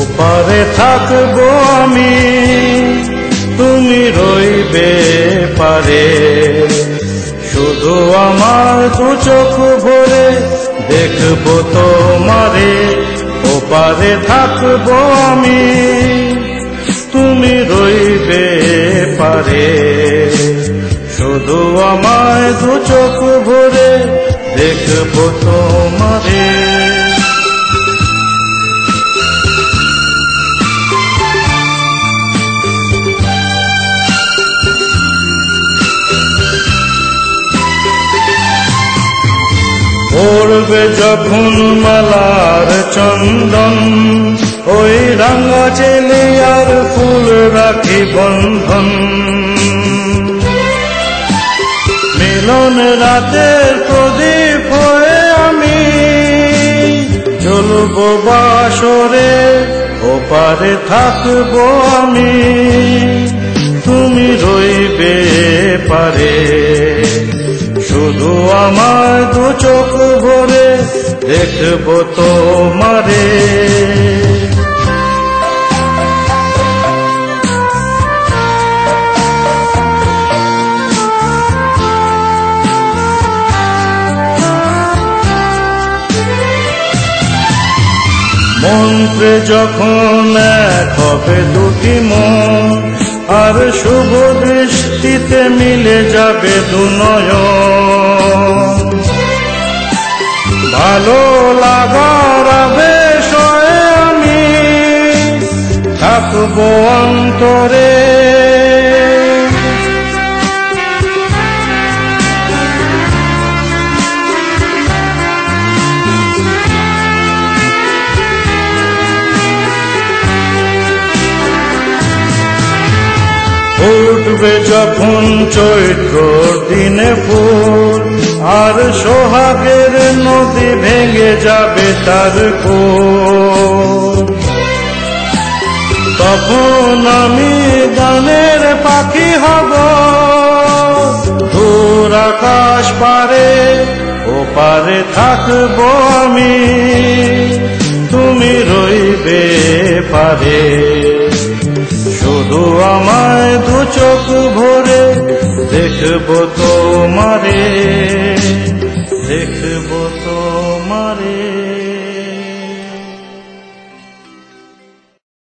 ওপারে থাকবো আমি, তুমি রইবে পারে, শুধু আমার দু চোখ ভরে দেখবো তোমারে। ওপারে থাকবো আমি, তুমি রইবে পারে, শুধু আমায় দু চোখ ভরে দেখবো তোমারে। পড়বে যখন মালার চন্দন, ওই রাঙা চেলে আর ফুল রাখি বন্ধন। মিলন রাতের প্রদীপ হয়ে আমি জ্বলবো বাসরে, ওপারে থাকবো আমি, তুমি রইবে পারে, শুধু আমার দু চোখ ভরে দেখবো তোমারে। মন্ত্রে যখন এক হবে দুটি মন, আর শুভ দৃষ্টিতে মিলে যাবে দু নয়ন। ভালো লাগার আবেশ হয়ে আমি থাকবো অন্তরে, উঠবে যখন চৈত্র দিনে ফুল, আর সোহাগের নদী ভেঙে যাবে তার কোল। তখন আমি গানের পাখি হব দূর আকাশ পারে, ওপারে থাকবো আমি, তুমি রইবে পারে, শুধু আমায় দু চোখ ভরে দেখবো তোমারে।